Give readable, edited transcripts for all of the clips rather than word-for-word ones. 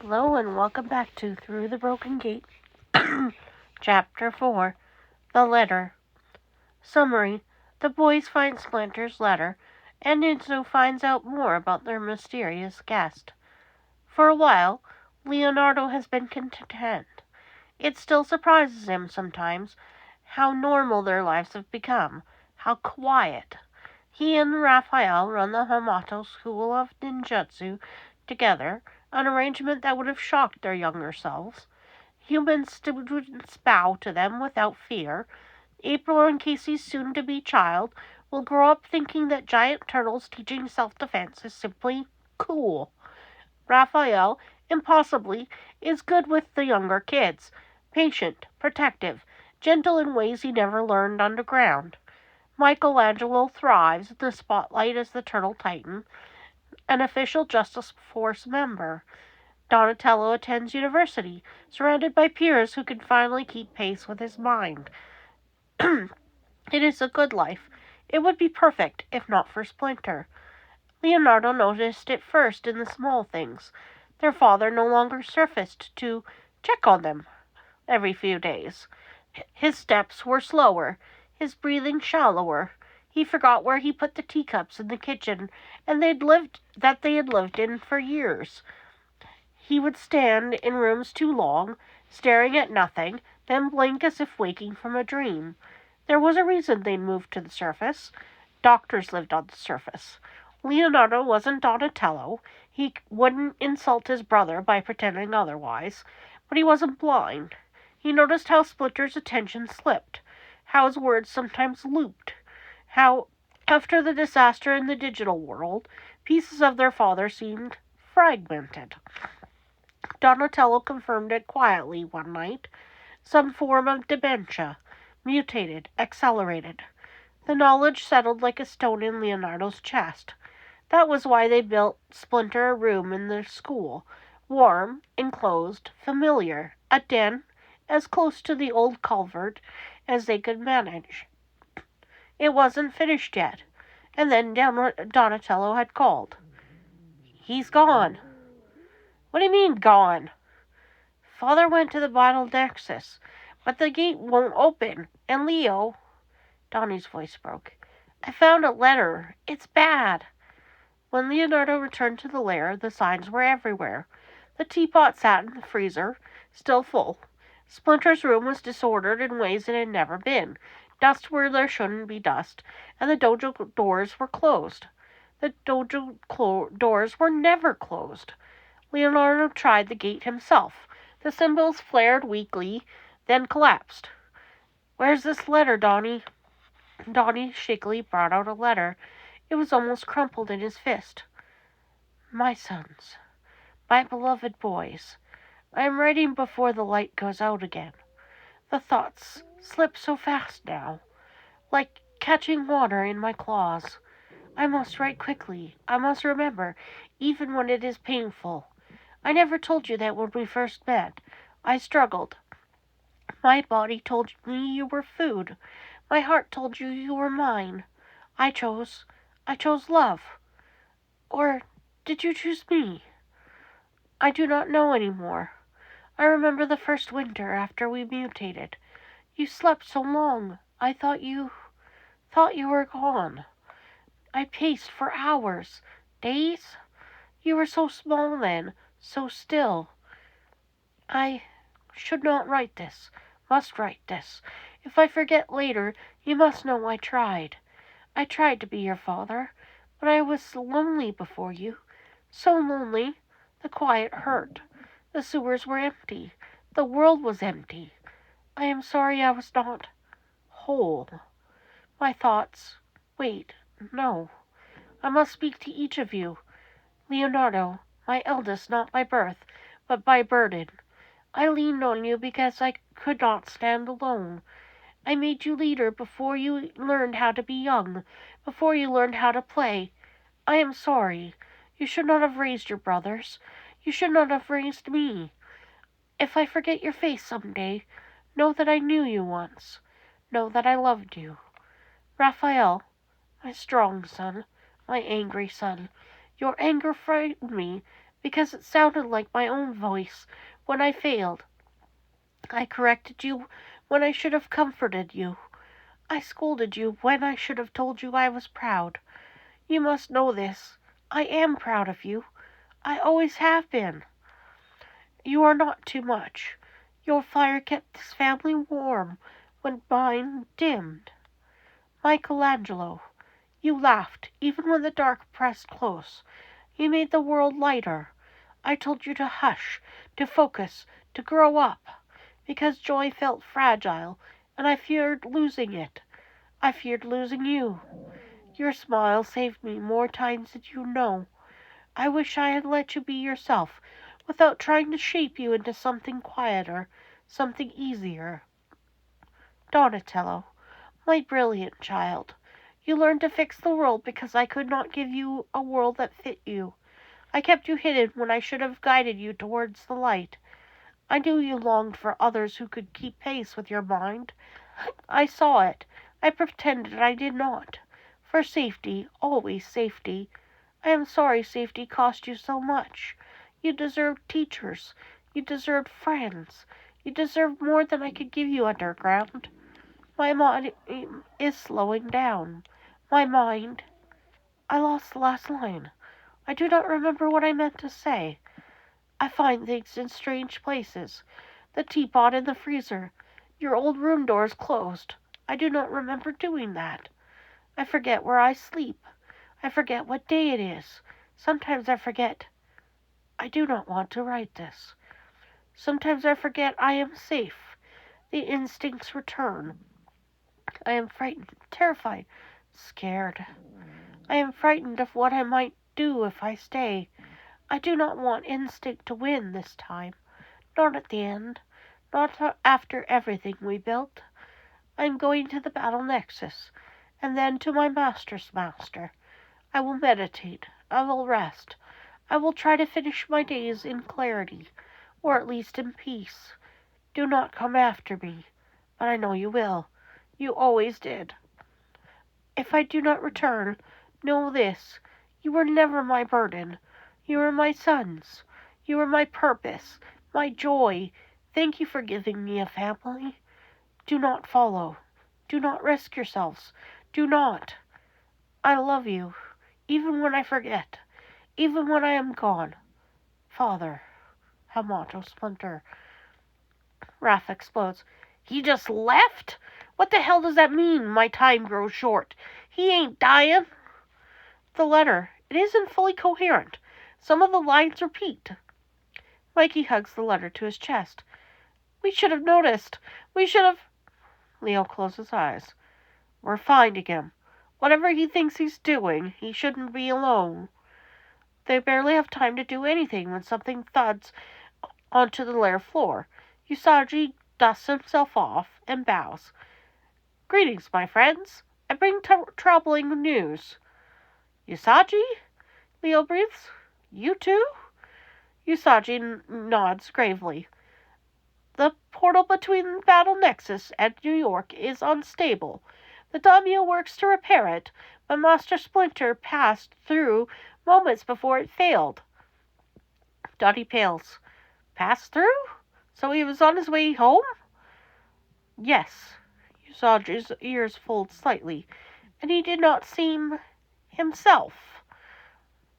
Hello and welcome back to Through the Broken Gate, Chapter 4, The Letter. Summary: the boys find Splinter's letter, and Enzo finds out more about their mysterious guest. For a while, Leonardo has been content. It still surprises him sometimes how normal their lives have become, how quiet. He and Raphael run the Hamato School of Ninjutsu together, an arrangement that would have shocked their younger selves. Human students bow to them without fear. April and Casey's soon-to-be child will grow up thinking that giant turtles teaching self-defense is simply cool. Raphael, impossibly, is good with the younger kids, patient, protective, gentle in ways he never learned underground. Michelangelo thrives in the spotlight as the Turtle Titan, an official Justice Force member. Donatello attends university, surrounded by peers who can finally keep pace with his mind. It is a good life. It would be perfect if not for Splinter. Leonardo noticed it first in the small things. Their father no longer surfaced to check on them every few days. His steps were slower, his breathing shallower. He forgot where he put the teacups in the kitchen, and they had lived in for years. He would stand in rooms too long, staring at nothing, then blink as if waking from a dream. There was a reason they'd moved to the surface. Doctors lived on the surface. Leonardo wasn't Donatello. He wouldn't insult his brother by pretending otherwise. But he wasn't blind. He noticed how Splinter's attention slipped, how his words sometimes looped, how, after the disaster in the digital world, pieces of their father seemed fragmented. Donatello confirmed it quietly one night. Some form of dementia, mutated, accelerated. The knowledge settled like a stone in Leonardo's chest. That was why they built Splinter a room in their school. Warm, enclosed, familiar. A den, as close to the old culvert as they could manage. It wasn't finished yet. And then Donatello had called. "He's gone." "What do you mean, gone?" "Father went to the Vital Nexus, but the gate won't open. And Leo—" Donnie's voice broke. "I found a letter. It's bad." When Leonardo returned to the lair, the signs were everywhere. The teapot sat in the freezer, still full. Splinter's room was disordered in ways it had never been. Dust where there shouldn't be dust, and the dojo doors were closed. The dojo doors were never closed. Leonardo tried the gate himself. The symbols flared weakly, then collapsed. "Where's this letter, Donnie?" Donnie shakily brought out a letter. It was almost crumpled in his fist. "My sons, my beloved boys, I am writing before the light goes out again. The thoughts slip so fast now, like catching water in my claws. I must write quickly. I must remember, even when it is painful. I never told you that when we first met. I struggled. My body told me you were food. My heart told you you were mine. I chose love. Or did you choose me? I do not know any more. I remember the first winter after we mutated. You slept so long. I thought you were gone. I paced for hours, days. You were so small then, so still. I should not write this, must write this. If I forget later, you must know I tried. I tried to be your father, but I was lonely before you. So lonely. The quiet hurt. The sewers were empty. The world was empty. I am sorry I was not whole. My thoughts. Wait, no. I must speak to each of you. Leonardo, my eldest not by birth, but by burden. I leaned on you because I could not stand alone. I made you leader before you learned how to be young, before you learned how to play. I am sorry. You should not have raised your brothers. You should not have raised me. If I forget your face some day, know that I knew you once. Know that I loved you. Raphael, my strong son, my angry son, your anger frightened me, because it sounded like my own voice when I failed. I corrected you when I should have comforted you. I scolded you when I should have told you I was proud. You must know this. I am proud of you. I always have been. You are not too much. Your fire kept this family warm when mine dimmed. Michelangelo, you laughed even when the dark pressed close. You made the world lighter. I told you to hush, to focus, to grow up, because joy felt fragile, and I feared losing it. I feared losing you. Your smile saved me more times than you know. I wish I had let you be yourself, without trying to shape you into something quieter, something easier. Donatello, my brilliant child, you learned to fix the world because I could not give you a world that fit you. I kept you hidden when I should have guided you towards the light. I knew you longed for others who could keep pace with your mind. I saw it. I pretended I did not. For safety, always safety. I am sorry safety cost you so much. You deserved teachers. You deserved friends. You deserved more than I could give you underground. My mind is slowing down. My mind. I lost the last line. I do not remember what I meant to say. I find things in strange places. The teapot in the freezer. Your old room door is closed. I do not remember doing that. I forget where I sleep. I forget what day it is. Sometimes I forget. I do not want to write this. Sometimes I forget I am safe. The instincts return. I am frightened, terrified, scared. I am frightened of what I might do if I stay. I do not want instinct to win this time. Not at the end. Not after everything we built. I am going to the battle nexus, and then to my master's master. I will meditate. I will rest. I will try to finish my days in clarity, or at least in peace. Do not come after me, but I know you will. You always did. If I do not return, know this. You were never my burden. You were my sons. You were my purpose, my joy. Thank you for giving me a family. Do not follow. Do not risk yourselves. Do not. I love you, even when I forget, even when I am gone. Father, Hamato Splinter. Raph explodes. He just left? What the hell does that mean? My time grows short. He ain't dying. The letter. It isn't fully coherent. Some of the lines repeat. Mikey hugs the letter to his chest. We should have noticed. We should have... Leo closed his eyes. We're finding him. Whatever he thinks he's doing, he shouldn't be alone. They barely have time to do anything when something thuds onto the lair floor. Usagi dusts himself off and bows. Greetings, my friends. I bring troubling news. Usagi? Leo breathes. You too? Usagi nods gravely. The portal between Battle Nexus and New York is unstable. The Daimyo works to repair it, but Master Splinter passed through moments before it failed. Dottie pales. Passed through? So he was on his way home? Yes. Usagi's ears fold slightly, and he did not seem himself.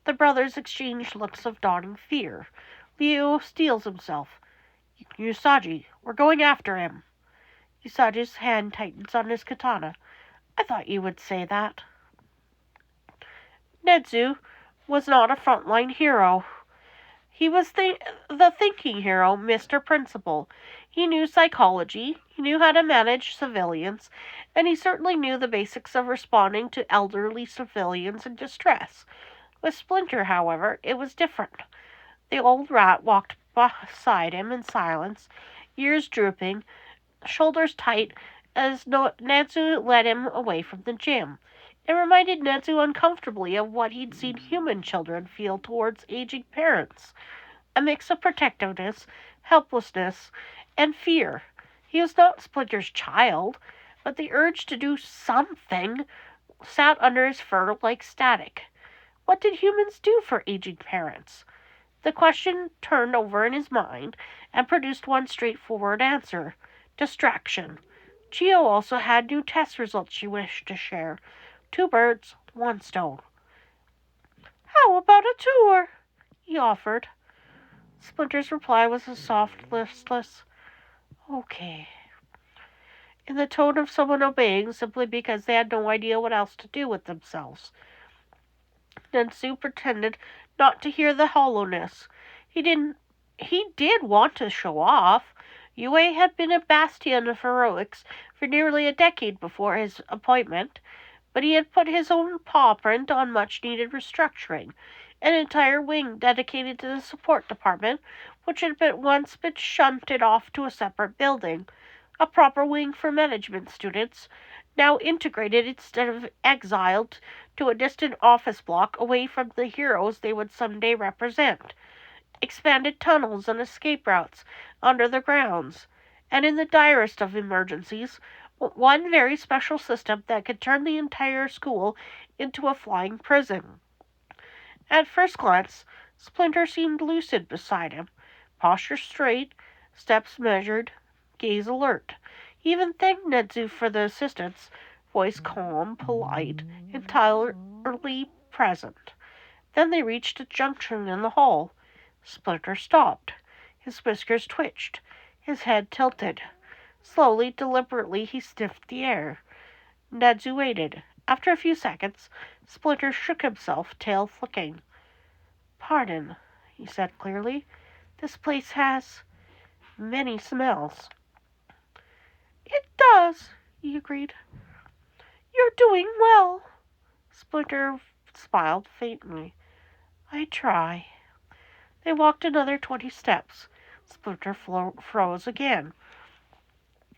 The brothers exchange looks of dawning fear. Leo steels himself. Usagi, we're going after him. Usagi's hand tightens on his katana. I thought you would say that. Nedzu was not a frontline hero. He was the thinking hero, Mr. Principal. He knew psychology, he knew how to manage civilians, and he certainly knew the basics of responding to elderly civilians in distress. With Splinter, however, it was different. The old rat walked beside him in silence, ears drooping, shoulders tight, as Nedzu led him away from the gym. It reminded Nedzu uncomfortably of what he'd seen human children feel towards aging parents. A mix of protectiveness, helplessness, and fear. He was not Splinter's child, but the urge to do something sat under his fur like static. What did humans do for aging parents? The question turned over in his mind and produced one straightforward answer: distraction. Chio also had new test results she wished to share. 2 birds, 1 stone. How about a tour? He offered. Splinter's reply was a soft, listless, okay, in the tone of someone obeying simply because they had no idea what else to do with themselves. Dentsu pretended not to hear the hollowness. He did want to show off. UA had been a bastion of heroics for nearly a decade before his appointment, but he had put his own paw print on much-needed restructuring. An entire wing dedicated to the support department, which had once been shunted off to a separate building. A proper wing for management students, now integrated instead of exiled to a distant office block away from the heroes they would someday represent. Expanded tunnels and escape routes under the grounds, and in the direst of emergencies, one very special system that could turn the entire school into a flying prison. At first glance, Splinter seemed lucid beside him, posture straight, steps measured, gaze alert. He even thanked Nedzu for the assistance, voice calm, polite, entirely present. Then they reached a junction in the hall. Splinter stopped. His whiskers twitched. His head tilted. Slowly, deliberately, he sniffed the air. Nedzu waited. After a few seconds, Splinter shook himself, tail flicking. Pardon, he said clearly. This place has many smells. It does, he agreed. You're doing well. Splinter smiled faintly. I try. They walked another 20 steps. Splinter froze again.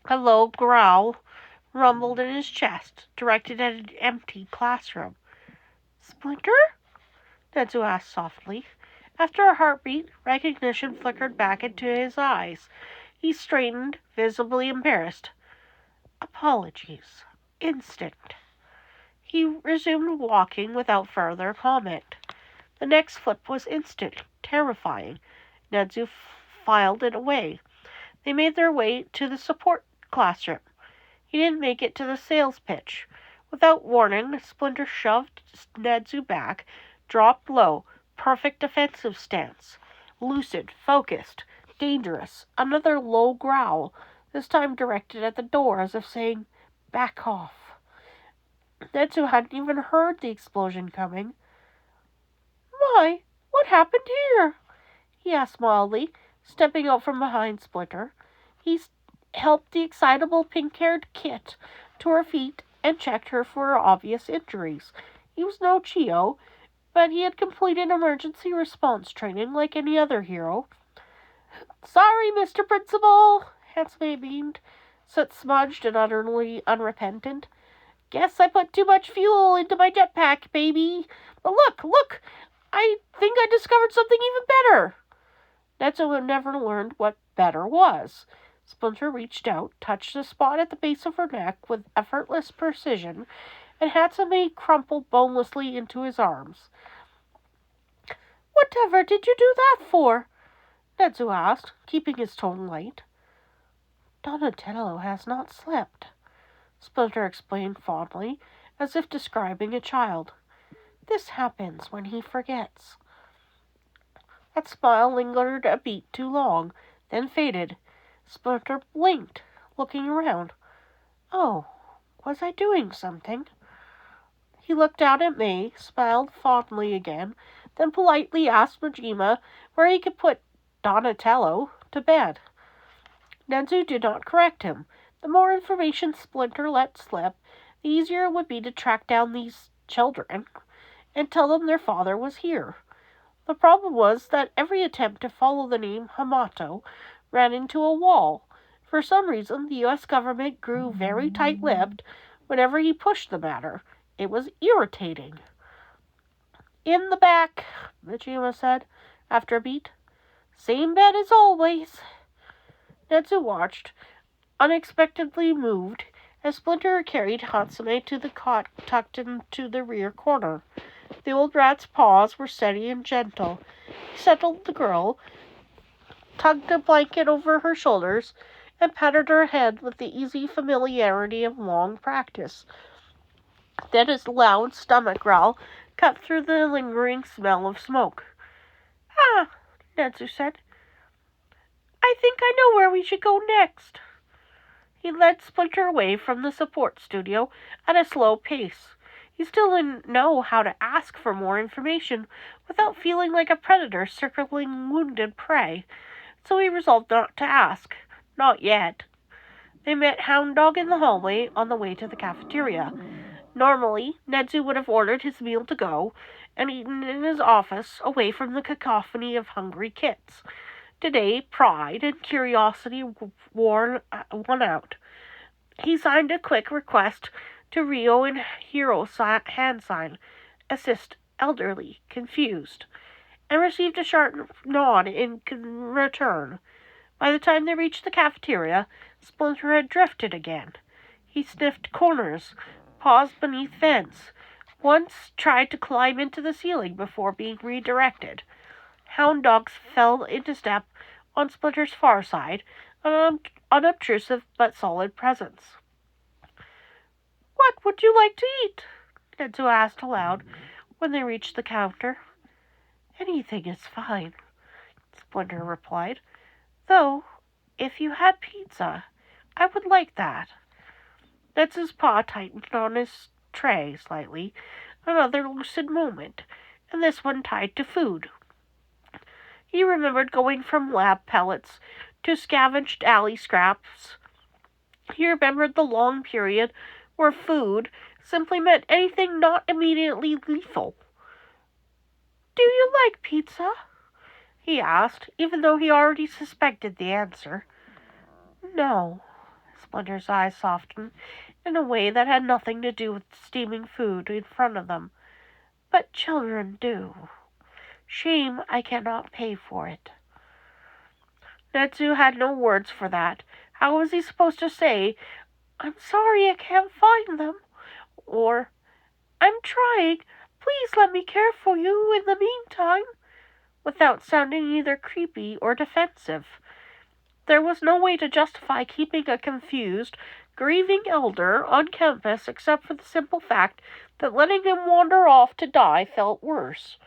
A low growl rumbled in his chest, directed at an empty classroom. Splinter? Nedzu asked softly. After a heartbeat, recognition flickered back into his eyes. He straightened, visibly embarrassed. Apologies. Instinct. He resumed walking without further comment. The next flip was instant, terrifying. Nedzu filed it away. They made their way to the support classroom. He didn't make it to the sales pitch. Without warning, Splinter shoved Nedzu back, dropped low, perfect defensive stance. Lucid, focused, dangerous. Another low growl, this time directed at the door, as if saying, back off. Nedzu hadn't even heard the explosion coming. My, what happened here? He asked mildly, stepping out from behind Splinter. He helped the excitable pink-haired Kit to her feet and checked her for obvious injuries. He was no Chio, but he had completed emergency response training like any other hero. Sorry, Mr. Principal, Hatsune beamed, soot smudged and utterly unrepentant. Guess I put too much fuel into my jetpack, baby. But look, I think I discovered something even better. Nedzu had never learned what better was. Splinter reached out, touched the spot at the base of her neck with effortless precision, and Hatsune crumpled bonelessly into his arms. Whatever did you do that for? Nedzu asked, keeping his tone light. Donatello has not slept, Splinter explained fondly, as if describing a child. This happens when he forgets. That smile lingered a beat too long, then faded. Splinter blinked, looking around. Oh, was I doing something? He looked out at May, smiled fondly again, then politely asked Majima where he could put Donatello to bed. Nedzu did not correct him. The more information Splinter let slip, the easier it would be to track down these children and tell them their father was here. The problem was that every attempt to follow the name Hamato ran into a wall. For some reason, the U.S. government grew very tight-lipped whenever he pushed the matter. It was irritating. In the back, Majima said, after a beat. Same bed as always. Nedzu watched, unexpectedly moved, as Splinter carried Hatsune to the cot tucked into the rear corner. The old rat's paws were steady and gentle. He settled the girl, tugged a blanket over her shoulders, and patted her head with the easy familiarity of long practice. Then his loud stomach growl cut through the lingering smell of smoke. "Ah," Netsu said. "I think I know where we should go next." He led Splinter away from the support studio at a slow pace. He still didn't know how to ask for more information without feeling like a predator circling wounded prey, so he resolved not to ask. Not yet. They met Hound Dog in the hallway on the way to the cafeteria. Normally, Netsu would have ordered his meal to go and eaten in his office away from the cacophony of hungry kits. Today, pride and curiosity won out. He signed a quick request to Rio in hero hand sign, assist elderly, confused, and received a sharp nod in return. By the time they reached the cafeteria, Splinter had drifted again. He sniffed corners, paused beneath vents, once tried to climb into the ceiling before being redirected. Hound Dogs fell into step on Splinter's far side, an unobtrusive but solid presence. "What would you like to eat?" Netsu asked aloud when they reached the counter. "Anything is fine," Splinter replied. "Though, if you had pizza, I would like that." Netsu's paw tightened on his tray slightly, another lucid moment, and this one tied to food. He remembered going from lab pellets to scavenged alley scraps. He remembered the long period where food simply meant anything not immediately lethal. "Do you like pizza?" he asked, even though he already suspected the answer. "No." Splinter's eyes softened in a way that had nothing to do with steaming food in front of them. "But children do. Shame I cannot pay for it." Netsu had no words for that. How was he supposed to say, "I'm sorry I can't find them," or "I'm trying, please let me care for you in the meantime," without sounding either creepy or defensive? There was no way to justify keeping a confused, grieving elder on campus except for the simple fact that letting him wander off to die felt worse.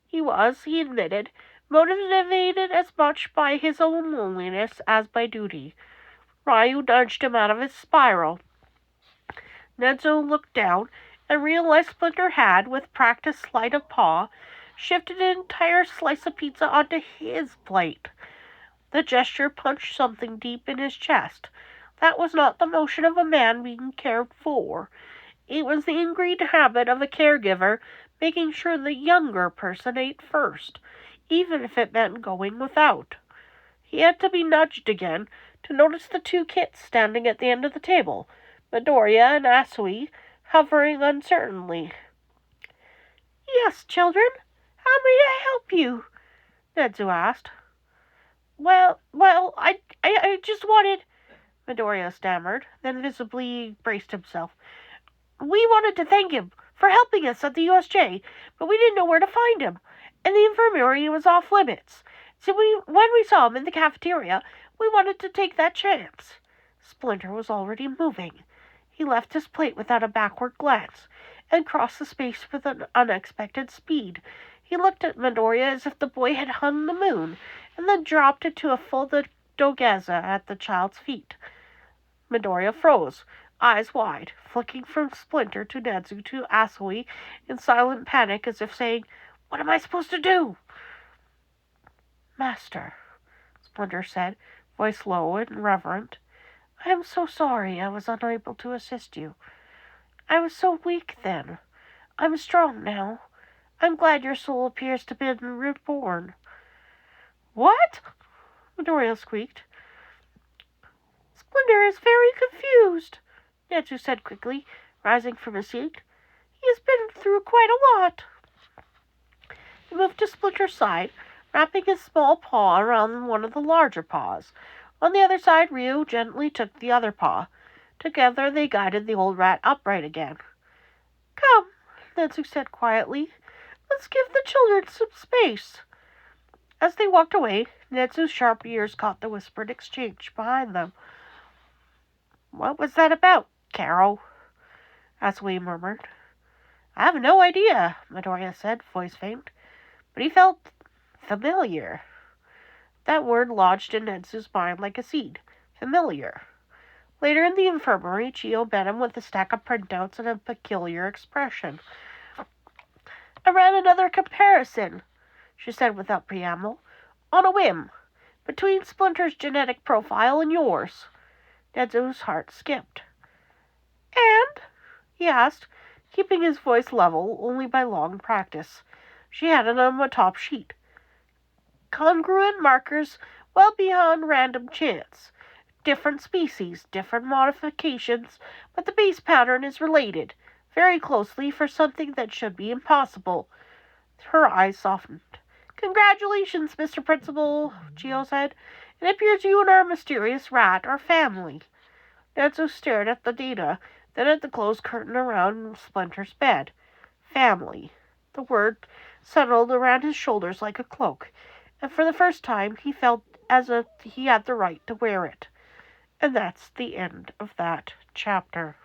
He was, he admitted, motivated as much by his own loneliness as by duty. Ryu nudged him out of his spiral. Netsu looked down and realized Splinter had, with practiced sleight of paw, shifted an entire slice of pizza onto his plate. The gesture punched something deep in his chest. That was not the motion of a man being cared for. It was the ingrained habit of a caregiver making sure the younger person ate first, even if it meant going without. He had to be nudged again to notice the two kits standing at the end of the table, Midoriya and Asui, hovering uncertainly. "Yes, children, how may I help you?" Netsu asked. Well, I just wanted," Midoriya stammered, then visibly braced himself. "We wanted to thank him for helping us at the USJ, but we didn't know where to find him, and the infirmary was off limits. So when we saw him in the cafeteria, we wanted to take that chance." Splinter was already moving. He left his plate without a backward glance, and crossed the space with an unexpected speed. He looked at Midoriya as if the boy had hung the moon, and then dropped into a full dogaza at the child's feet. Midoriya froze, eyes wide, flicking from Splinter to Netsu to Asui in silent panic as if saying, "What am I supposed to do?" "Master," Splinter said, voice low and reverent, "I am so sorry I was unable to assist you. I was so weak then. I'm strong now. I'm glad your soul appears to have been reborn." "What?" Midoriya squeaked. "Splinter is very confused," Netsu said quickly, rising from his seat. "He has been through quite a lot." He moved to Splinter's side, wrapping his small paw around one of the larger paws. On the other side, Ryu gently took the other paw. Together they guided the old rat upright again. "Come," Netsu said quietly. Let's give the children some space. As they walked away, Netsu's sharp ears caught the whispered exchange behind them. What was that about, Carol? Asui murmured. I have no idea, Midoriya said, voice faint. But he felt familiar. That word lodged in Netsu's mind like a seed. Familiar. Later in the infirmary, Chio met him with a stack of printouts and a peculiar expression. I ran another comparison, she said without preamble, on a whim, between Splinter's genetic profile and yours. Netsu's heart skipped. And? He asked, keeping his voice level only by long practice. She had it on a top sheet. Congruent markers well beyond random chance. Different species, different modifications, but the base pattern is related, very closely for something that should be impossible. Her eyes softened. Congratulations, Mr. Principal, Chio said. It appears you and our mysterious rat are family. Netsu stared at the data, then at the closed curtain around Splinter's bed. Family. The word settled around his shoulders like a cloak, and for the first time he felt as if he had the right to wear it. And that's the end of that chapter.